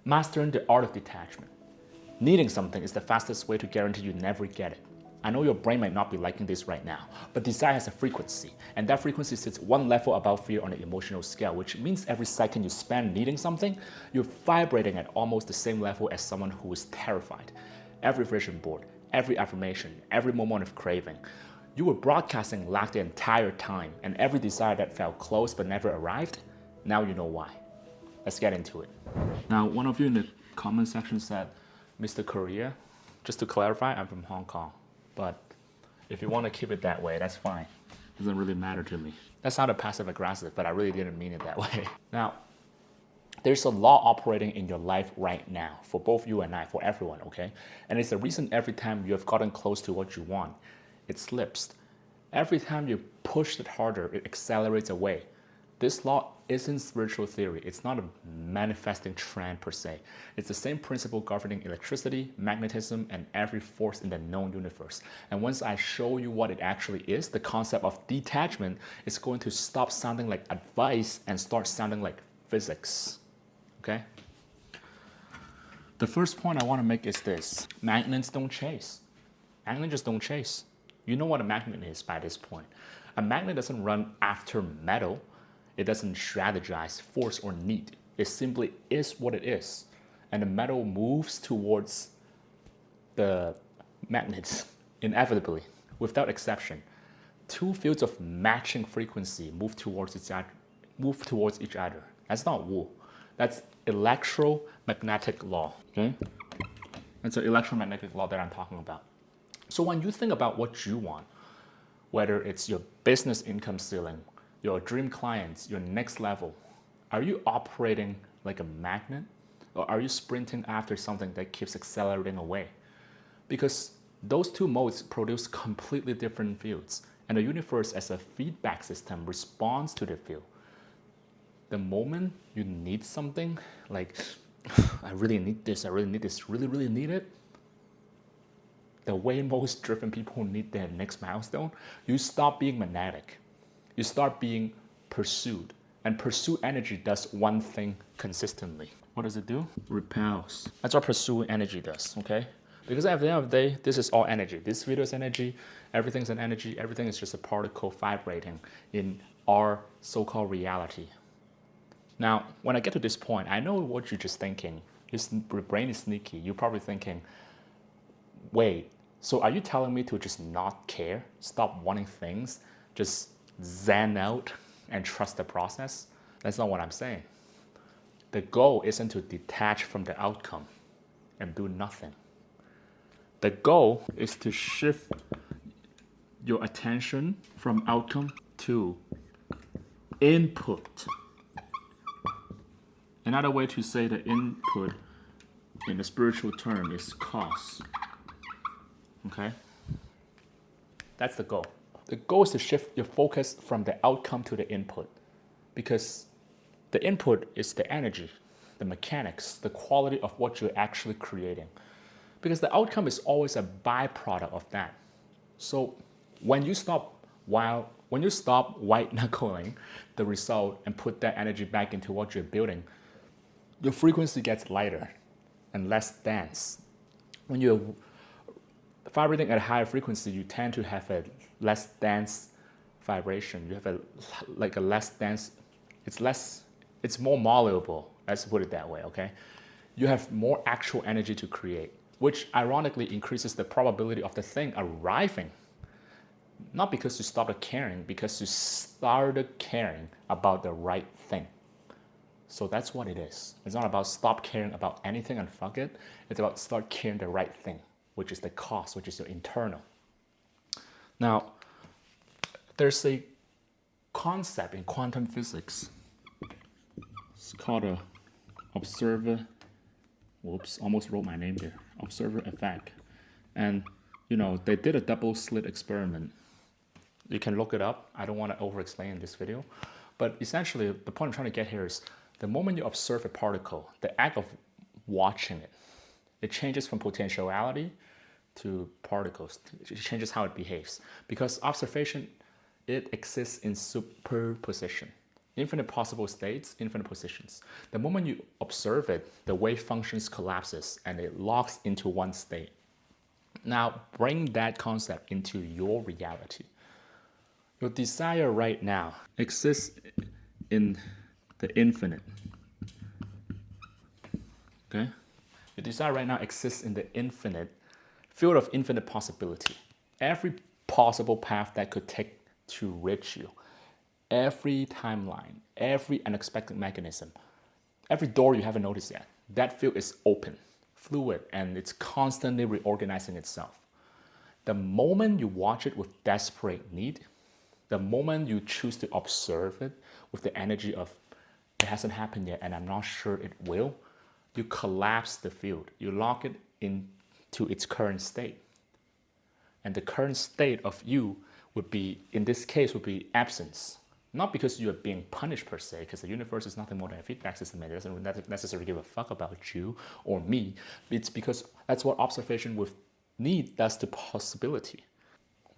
Mastering the art of detachment. Needing something is the fastest way to guarantee you never get it. I know your brain might not be liking this right now, but desire has a frequency, and that frequency sits one level above fear on the emotional scale, which means every second you spend needing something, you're vibrating at almost the same level as someone who is terrified. Every vision board, every affirmation, every moment of craving, you were broadcasting lack the entire time, and every desire that felt close but never arrived, now you know why. Let's get into it. Now, one of you in the comment section said, Mr. Korea, just to clarify, I'm from Hong Kong. But if you want to keep it that way, that's fine. It doesn't really matter to me. That sounded passive aggressive, but I really didn't mean it that way. Now, there's a law operating in your life right now for both you and I, for everyone, okay? And it's the reason every time you have gotten close to what you want, it slips. Every time you push it harder, it accelerates away. This law isn't spiritual theory. It's not a manifesting trend per se. It's the same principle governing electricity, magnetism, and every force in the known universe. And once I show you what it actually is, the concept of detachment is going to stop sounding like advice and start sounding like physics. Okay? The first point I want to make is this. Magnets don't chase. Magnets just don't chase. You know what a magnet is by this point. A magnet doesn't run after metal. It doesn't strategize, force, or need. It simply is what it is. And the metal moves towards the magnets inevitably, without exception. Two fields of matching frequency move towards each other. That's not wool. That's electromagnetic law. Okay? That's an electromagnetic law that I'm talking about. So when you think about what you want, whether it's your business income ceiling, your dream clients, your next level, are you operating like a magnet, or are you sprinting after something that keeps accelerating away? Because those two modes produce completely different fields, and the universe as a feedback system responds to the field. The moment you need something, like, I really need this, really, really need it, the way most driven people need their next milestone, you stop being magnetic. You start being pursued. And pursuit energy does one thing consistently. What does it do? Repels. That's what pursuit energy does, okay? Because at the end of the day, this is all energy. This video is energy, everything's an energy, everything is just a particle vibrating in our so-called reality. Now, when I get to this point, I know what you're just thinking. Your brain is sneaky. You're probably thinking, wait, so are you telling me to just not care, stop wanting things, just zen out and trust the process? That's not what I'm saying. The goal isn't to detach from the outcome and do nothing. The goal is to shift your attention from outcome to input. Another way to say the input in the spiritual term is cause. Okay? That's the goal. The goal is to shift your focus from the outcome to the input, because the input is the energy, the mechanics, the quality of what you're actually creating. Because the outcome is always a byproduct of that. So when you stop white knuckling the result and put that energy back into what you're building, your frequency gets lighter and less dense. When you're vibrating at a higher frequency, you tend to have a less dense vibration. You have a less dense, it's more malleable, let's put it that way, okay? You have more actual energy to create, which ironically increases the probability of the thing arriving. Not because you stopped caring, because you started caring about the right thing. So that's what it is. It's not about stop caring about anything and fuck it. It's about start caring the right thing, which is the cause, which is your internal. Now, there's a concept in quantum physics. It's called a observer, whoops, almost wrote my name there, observer effect. And, they did a double slit experiment. You can look it up. I don't want to over-explain in this video. But essentially, the point I'm trying to get here is the moment you observe a particle, the act of watching it, it changes from potentiality to particles. It changes how it behaves. Because observation, it exists in superposition. Infinite possible states, infinite positions. The moment you observe it, the wave functions collapses and it locks into one state. Now, bring that concept into your reality. Your desire right now exists in the infinite. Okay? Your desire right now exists in the infinite field of infinite possibility. Every possible path that could take to reach you, every timeline, every unexpected mechanism, every door you haven't noticed yet, that field is open, fluid, and it's constantly reorganizing itself. The moment you watch it with desperate need, the moment you choose to observe it with the energy of it hasn't happened yet and I'm not sure it will, you collapse the field. You lock it into its current state. And the current state of you would be, in this case, would be absence. Not because you are being punished per se, because the universe is nothing more than a feedback system. It doesn't necessarily give a fuck about you or me. It's because that's what observation with need does to possibility.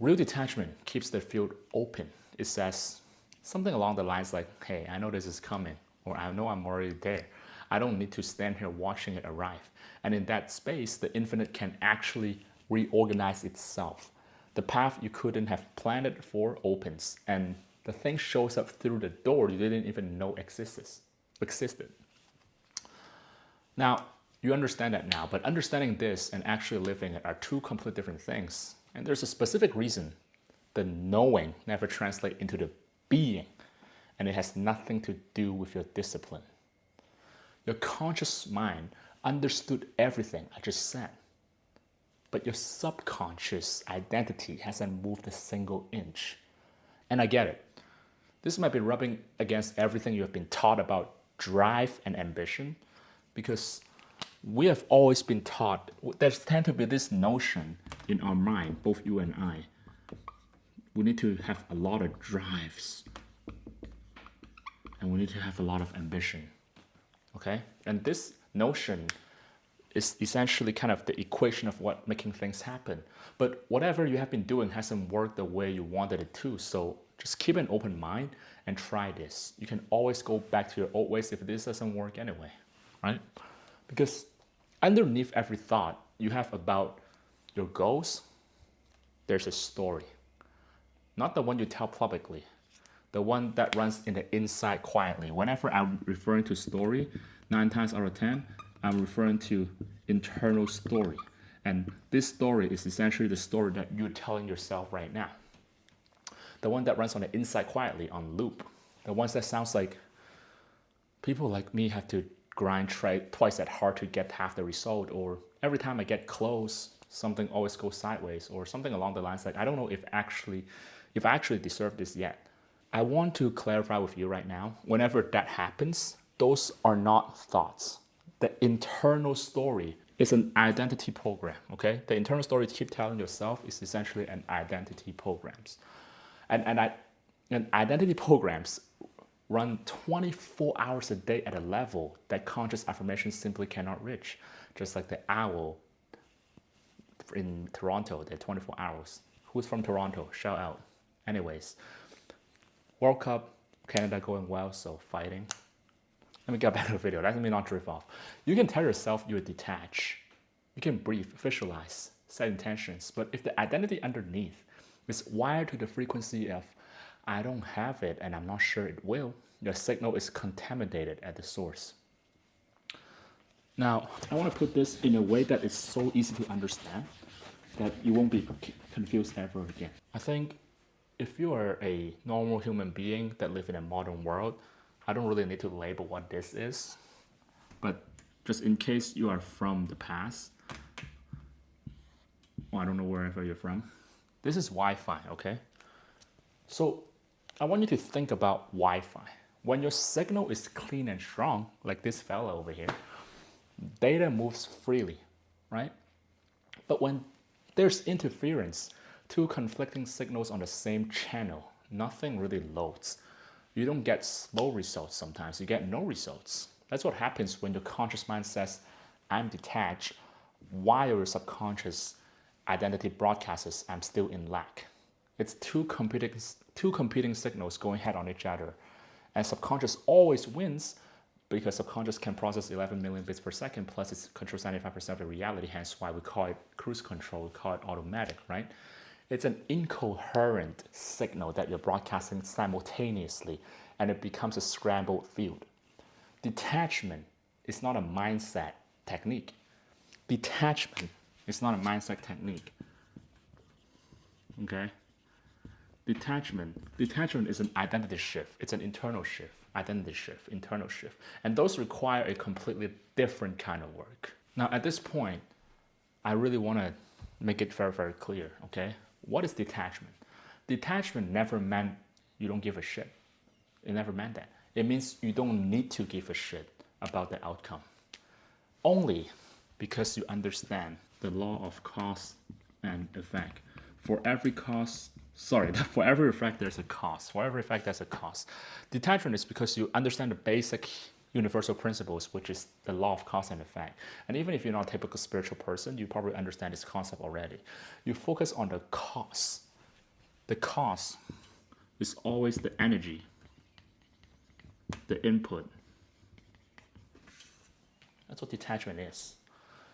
Real detachment keeps the field open. It says something along the lines like, hey, I know this is coming, or I know I'm already there. I don't need to stand here watching it arrive. And in that space, the infinite can actually reorganize itself. The path you couldn't have planned it for opens, and the thing shows up through the door you didn't even know existed. Now, you understand that now, but understanding this and actually living it are two completely different things. And there's a specific reason the knowing never translates into the being, and it has nothing to do with your discipline. Your conscious mind understood everything I just said, but your subconscious identity hasn't moved a single inch. And I get it. This might be rubbing against everything you have been taught about drive and ambition, because we have always been taught, there's tend to be this notion in our mind, both you and I, we need to have a lot of drives and we need to have a lot of ambition. Okay? And this notion is essentially kind of the equation of what making things happen. But whatever you have been doing hasn't worked the way you wanted it to. So just keep an open mind and try this. You can always go back to your old ways if this doesn't work anyway, right? Because underneath every thought you have about your goals, there's a story. Not the one you tell publicly, the one that runs in the inside quietly. Whenever I'm referring to story, 9 times out of 10, I'm referring to internal story. And this story is essentially the story that you're telling yourself right now. The one that runs on the inside quietly, on loop. The ones that sounds like people like me have to grind twice that hard to get half the result, or every time I get close, something always goes sideways, or something along the lines like, I don't know if I actually deserve this yet. I want to clarify with you right now, whenever that happens, those are not thoughts. The internal story is an identity program, okay? The internal story you keep telling yourself is essentially an identity programs. And identity programs run 24 hours a day at a level that conscious affirmation simply cannot reach. Just like the owl in Toronto, they're 24 hours. Who's from Toronto? Shout out. Anyways, World Cup, Canada going well, so fighting. Let me get back to the video. Let me not drift off. You can tell yourself you're detached. You can breathe, visualize, set intentions. But if the identity underneath is wired to the frequency of, I don't have it and I'm not sure it will, your signal is contaminated at the source. Now, I want to put this in a way that is so easy to understand that you won't be confused ever again. I think if you are a normal human being that live in a modern world, I don't really need to label what this is, but just in case you are from the past, or I don't know wherever you're from, this is Wi-Fi, okay? So I want you to think about Wi-Fi. When your signal is clean and strong, like this fella over here, data moves freely, right? But when there's interference, two conflicting signals on the same channel, nothing really loads. You don't get slow results sometimes, you get no results. That's what happens when your conscious mind says, I'm detached, while your subconscious identity broadcasts, I'm still in lack. It's two competing signals going head on each other. And subconscious always wins because subconscious can process 11 million bits per second, plus it controls 95% of the reality, hence why we call it cruise control, we call it automatic, right? It's an incoherent signal that you're broadcasting simultaneously, and it becomes a scrambled field. Detachment is not a mindset technique. Detachment is not a mindset technique. Okay? Detachment is an identity shift. It's an internal shift, identity shift, internal shift. And those require a completely different kind of work. Now, at this point, I really want to make it very, very clear, okay? What is detachment? Detachment never meant you don't give a shit. It never meant that. It means you don't need to give a shit about the outcome. Only because you understand the law of cause and effect. For every effect, there's a cause. For every effect, there's a cause. Detachment is because you understand the basic universal principles, which is the law of cause and effect. And even if you're not a typical spiritual person, you probably understand this concept already. You focus on the cause. The cause is always the energy, the input. That's what detachment is.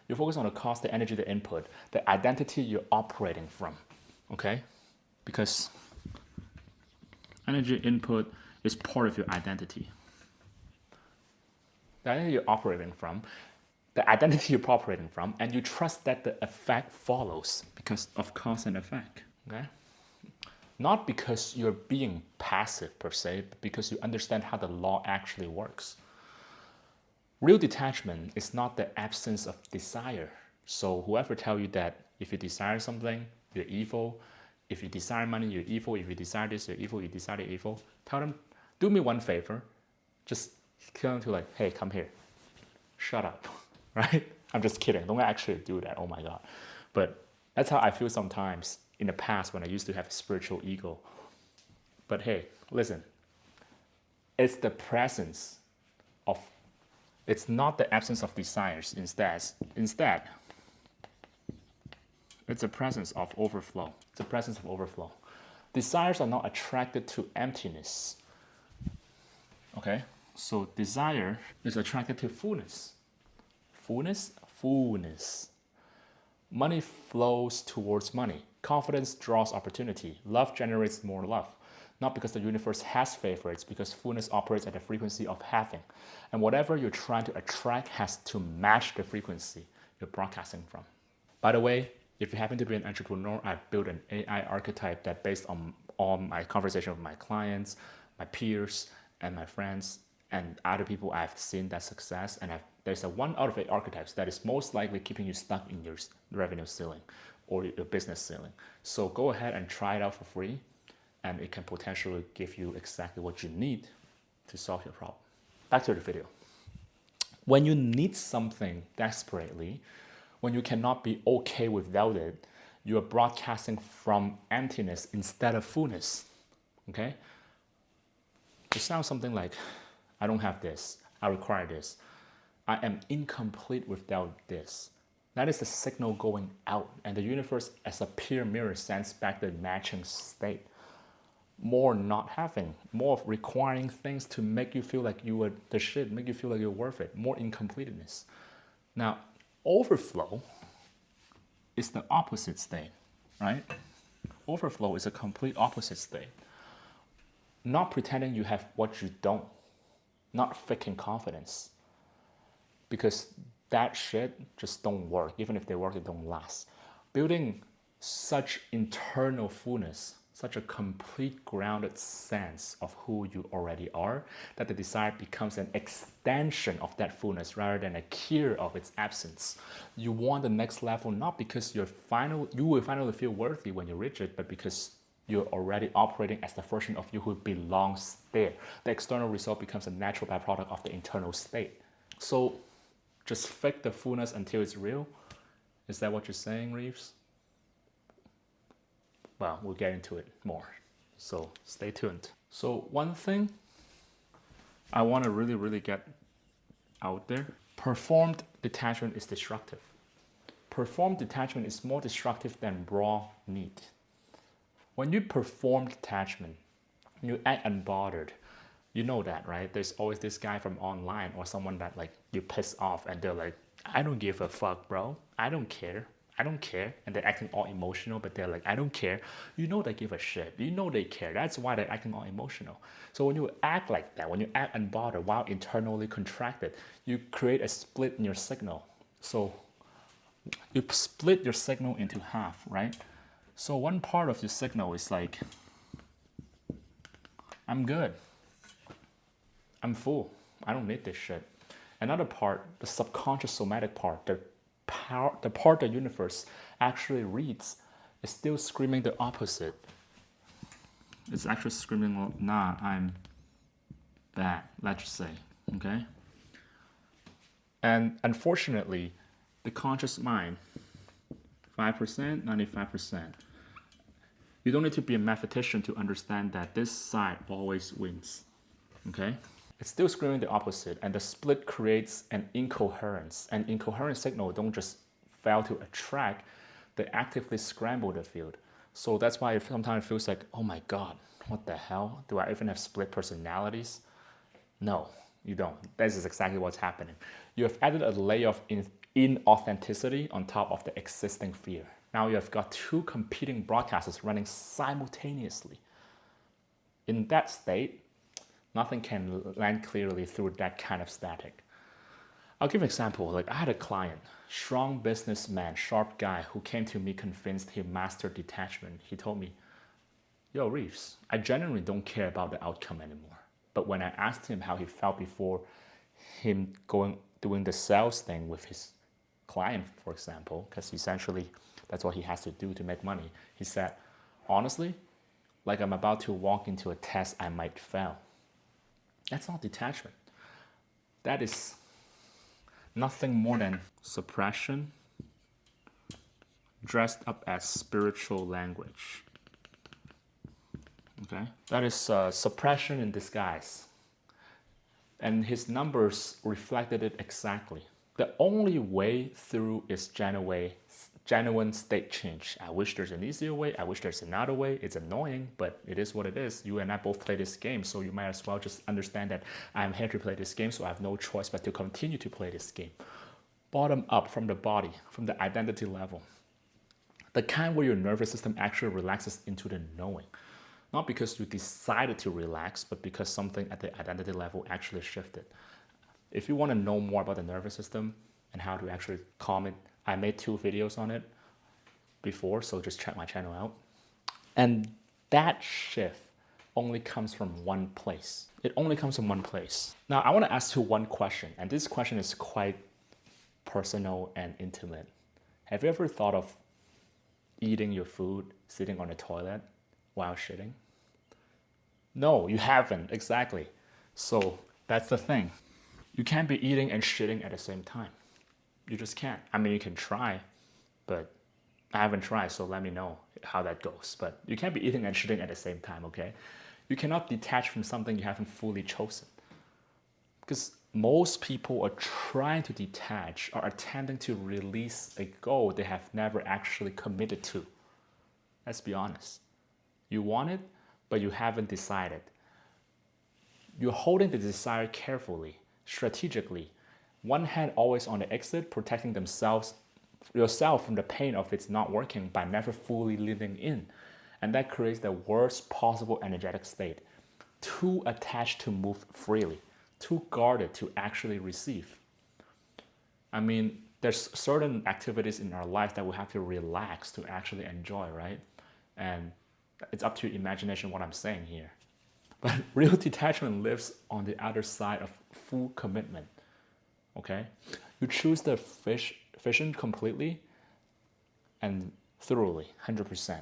You focus on the cause, the energy, the input, the identity you're operating from, okay? Because energy input is part of your identity. The identity you're operating from, and you trust that the effect follows because of cause and effect, okay? Not because you're being passive per se, but because you understand how the law actually works. Real detachment is not the absence of desire. So whoever tells you that if you desire something, you're evil, if you desire money, you're evil, if you desire this, you're evil, you desire evil, tell them, do me one favor, just tell them to like, hey, come here, shut up, right? I'm just kidding, don't actually do that, oh my God. But that's how I feel sometimes in the past when I used to have a spiritual ego. But hey, listen, it's the presence of, it's not the absence of desires. Instead, it's a presence of overflow. It's a presence of overflow. Desires are not attracted to emptiness. Okay? So desire is attracted to fullness. Fullness. Money flows towards money. Confidence draws opportunity. Love generates more love. Not because the universe has favorites, because fullness operates at the frequency of having. And whatever you're trying to attract has to match the frequency you're broadcasting from. By the way, if you happen to be an entrepreneur, I've built an AI archetype that based on my conversation with my clients, my peers, and my friends, and other people I've seen that success. And there's a 1 out of 8 archetypes that is most likely keeping you stuck in your revenue ceiling or your business ceiling. So go ahead and try it out for free, and it can potentially give you exactly what you need to solve your problem. Back to the video. When you need something desperately, when you cannot be okay without it, you are broadcasting from emptiness instead of fullness, okay? It sounds something like, I don't have this, I require this, I am incomplete without this. That is the signal going out, and the universe as a peer mirror sends back the matching state. More not having, more of requiring things to make you feel like you were the shit, make you feel like you're worth it, more incompleteness. Now, overflow is the opposite state, right? Overflow is a complete opposite state. Not pretending you have what you don't, not faking confidence. Because that shit just don't work. Even if they work, they don't last. Building such internal fullness, such a complete grounded sense of who you already are, that the desire becomes an extension of that fullness rather than a cure of its absence. You want the next level not because you will finally feel worthy when you reach it, but because you're already operating as the version of you who belongs there. The external result becomes a natural byproduct of the internal state. So just fake the fullness until it's real? Is that what you're saying, Reeves? Well, we'll get into it more. So stay tuned. So one thing I want to really get out there, performed detachment is destructive. Performed detachment is more destructive than raw need. When you perform detachment, you act unbothered, You know that, right? There's always this guy from online or someone that like you piss off and they're like, I don't give a fuck, bro. I don't care. I don't care. And they're acting all emotional, but they're like, I don't care. You know they give a shit. You know they care. That's why they're acting all emotional. So when you act like that, when you act unbothered while internally contracted, you create a split in your signal. So you split your signal into half, right? So one part of your signal is like, I'm good. I'm full. I don't need this shit. Another part, the subconscious somatic part, the part the universe actually reads, is still screaming the opposite. It's actually screaming, nah, I'm bad, let's just say, okay? And unfortunately, the conscious mind, 5%, 95%. You don't need to be a mathematician to understand that this side always wins, okay? It's still screaming the opposite, and the split creates an incoherence. And incoherent signal don't just fail to attract, they actively scramble the field. So that's why sometimes it feels like, oh my God, what the hell? Do I even have split personalities? No, you don't. This is exactly what's happening. You have added a layer of inauthenticity on top of the existing fear. Now you have got two competing broadcasters running simultaneously. In that state, nothing can land clearly through that kind of static. I'll give an example. Like I had a client, strong businessman, sharp guy who came to me convinced he mastered detachment. He told me, yo, Reeves, I genuinely don't care about the outcome anymore. But when I asked him how he felt before him doing the sales thing with his client, for example, because essentially that's what he has to do to make money, he said, honestly, like I'm about to walk into a test I might fail. That's not detachment. That is nothing more than suppression dressed up as spiritual language. Okay? That is suppression in disguise. And his numbers reflected it exactly. The only way through is genuine state change. I wish there's an easier way. I wish there's another way. It's annoying, but it is what it is. You and I both play this game, so you might as well just understand that I'm here to play this game, so I have no choice but to continue to play this game. Bottom up, from the body, from the identity level. The kind where your nervous system actually relaxes into the knowing. Not because you decided to relax, but because something at the identity level actually shifted. If you want to know more about the nervous system and how to actually calm it, I made 2 videos on it before, so just check my channel out. And that shift only comes from one place. It only comes from one place. Now, I want to ask you one question, and this question is quite personal and intimate. Have you ever thought of eating your food sitting on the toilet while shitting? No, you haven't, exactly. So that's the thing. You can't be eating and shitting at the same time. You just can't. I mean, you can try, but I haven't tried, so let me know how that goes. But you can't be eating and shitting at the same time, okay? You cannot detach from something you haven't fully chosen. Because most people are trying to detach or attempting to release a goal they have never actually committed to. Let's be honest. You want it, but you haven't decided. You're holding the desire carefully, strategically. One hand always on the exit, protecting yourself from the pain of it's not working by never fully leaning in. And that creates the worst possible energetic state. Too attached to move freely, too guarded to actually receive. I mean, there's certain activities in our life that we have to relax to actually enjoy, right? And it's up to your imagination what I'm saying here. But real detachment lives on the other side of full commitment. Okay? You choose the vision completely and thoroughly, 100%.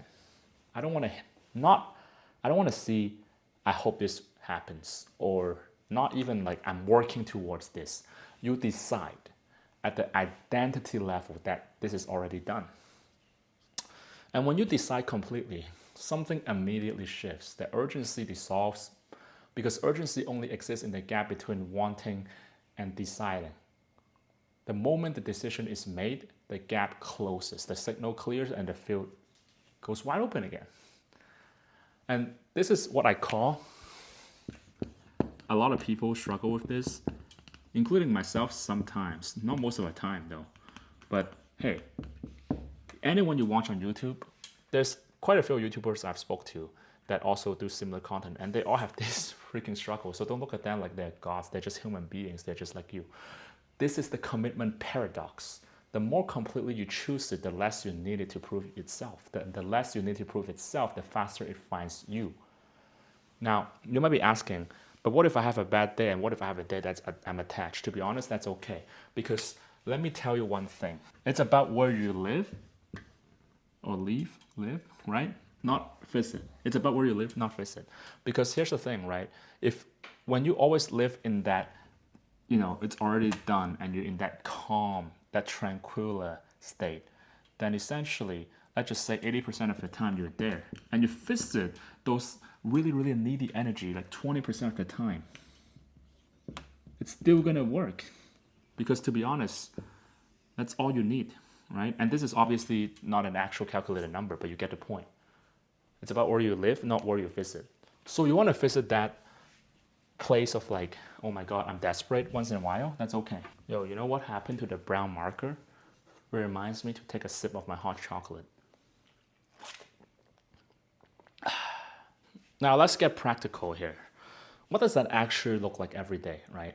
I don't want to see, I hope this happens, or not even like I'm working towards this. You decide at the identity level that this is already done. And when you decide completely, something immediately shifts. The urgency dissolves because urgency only exists in the gap between wanting and deciding. The moment the decision is made, the gap closes, the signal clears, and the field goes wide open again. And this is what I call a lot of people struggle with this, including myself sometimes. Not most of the time though. But hey, anyone you watch on YouTube, there's quite a few YouTubers I've spoke to that also do similar content, and they all have this freaking struggle. So don't look at them like they're gods. They're just human beings. They're just like you. This is the commitment paradox. The more completely you choose it, the less you need it to prove itself. The less you need to prove itself, the faster it finds you. Now, you might be asking, but what if I have a bad day, and what if I have a day that's I'm attached? To be honest, that's okay. Because let me tell you one thing. It's about where you live, or live, right? Not visit. It's about where you live, not visit. Because here's the thing, right? When you always live in that, it's already done, and you're in that calm, that tranquil state, then essentially, let's just say 80% of the time you're there, and you visit those really, really needy energy like 20% of the time, it's still gonna work. Because to be honest, that's all you need, right? And this is obviously not an actual calculated number, but you get the point. It's about where you live, not where you visit. So you want to visit that place of like, oh my God, I'm desperate once in a while, that's okay. Yo, you know what happened to the brown marker? It reminds me to take a sip of my hot chocolate. Now let's get practical here. What does that actually look like every day, right?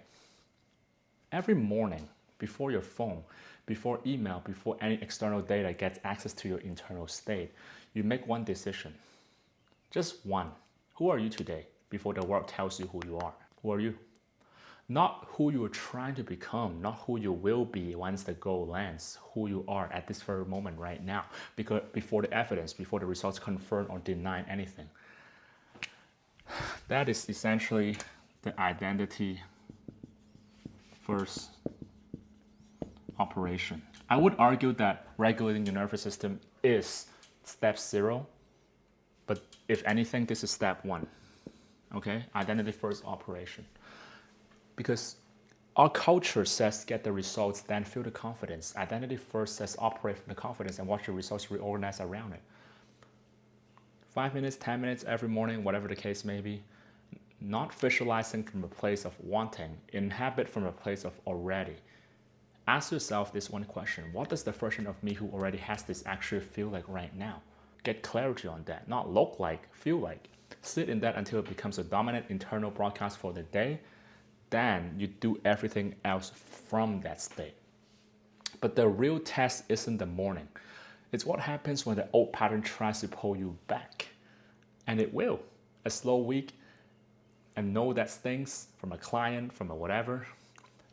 Every morning, before your phone, before email, before any external data gets access to your internal state, you make one decision. Just one. Who are you today? Before the world tells you who you are. Who are you? Not who you are trying to become, not who you will be once the goal lands, who you are at this very moment right now, because before the evidence, before the results confirm or deny anything. That is essentially the identity first operation. I would argue that regulating your nervous system is step 0, but if anything, this is step 1. Okay, identity first operation. Because our culture says get the results, then feel the confidence. Identity first says operate from the confidence and watch the results reorganize around it. 5 minutes, 10 minutes every morning, whatever the case may be. Not visualizing from a place of wanting, inhabit from a place of already. Ask yourself this one question. What does the version of me who already has this actually feel like right now? Get clarity on that. Not look like, feel like. Sit in that until it becomes a dominant internal broadcast for the day. Then you do everything else from that state. But the real test isn't the morning. It's what happens when the old pattern tries to pull you back. And it will. A slow week, and no that stings from a client, from a whatever,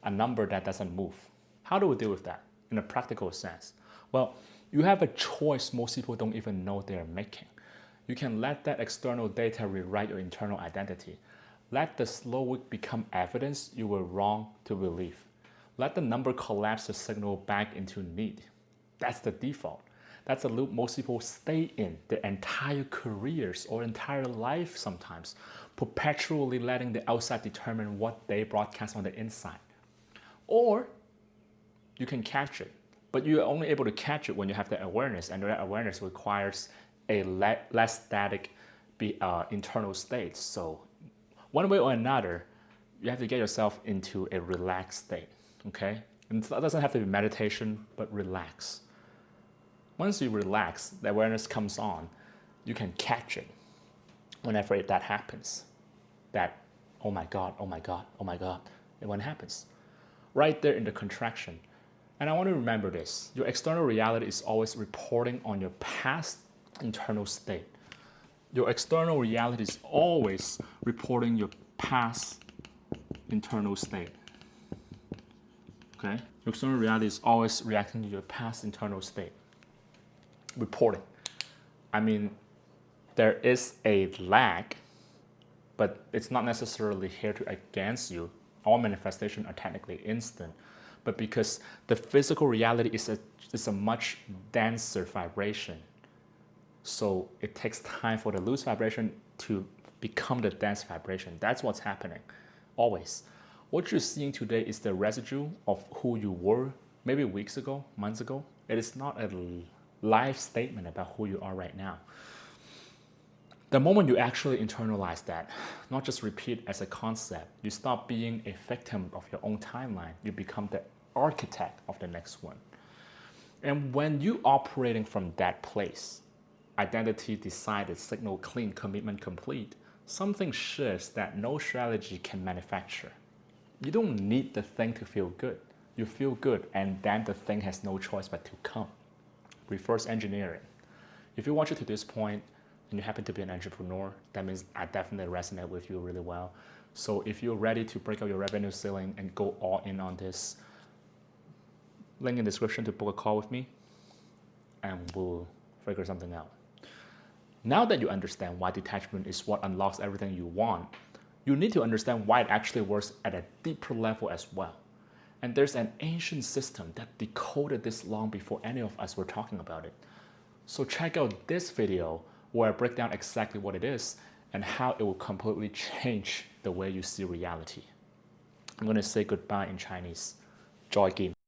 a number that doesn't move. How do we deal with that in a practical sense? Well, you have a choice most people don't even know they're making. You can let that external data rewrite your internal identity. Let the slow week become evidence you were wrong to believe. Let the number collapse the signal back into need. That's the default. That's a loop most people stay in their entire careers or entire life sometimes, perpetually letting the outside determine what they broadcast on the inside. Or you can catch it, but you're only able to catch it when you have the awareness, and that awareness requires a less static internal state. So one way or another, you have to get yourself into a relaxed state, okay? And it doesn't have to be meditation, but relax. Once you relax, the awareness comes on, you can catch it whenever that happens. That, oh my God, oh my God, oh my God, and when it happens. Right there in the contraction. And I want to remember this. Your external reality is always reporting on your past internal state. Your external reality is always reporting your past internal state. Okay? Your external reality is always reacting to your past internal state. Reporting. I mean, there is a lag, but it's not necessarily here to against you. All manifestations are technically instant, but because the physical reality is a much denser vibration, so it takes time for the loose vibration to become the dense vibration. That's what's happening, always. What you're seeing today is the residue of who you were maybe weeks ago, months ago. It is not a life statement about who you are right now. The moment you actually internalize that, not just repeat as a concept, you stop being a victim of your own timeline. You become the architect of the next one. And when you operating from that place, identity decided, signal clean, commitment complete, something shifts that no strategy can manufacture. You don't need the thing to feel good. You feel good, and then the thing has no choice but to come. Reverse engineering. If you watch it to this point and you happen to be an entrepreneur, that means I definitely resonate with you really well. So if you're ready to break out your revenue ceiling and go all in on this, link in the description to book a call with me, and we'll figure something out. Now that you understand why detachment is what unlocks everything you want, you need to understand why it actually works at a deeper level as well. And there's an ancient system that decoded this long before any of us were talking about it. So check out this video where I break down exactly what it is and how it will completely change the way you see reality. I'm going to say goodbye in Chinese. 再見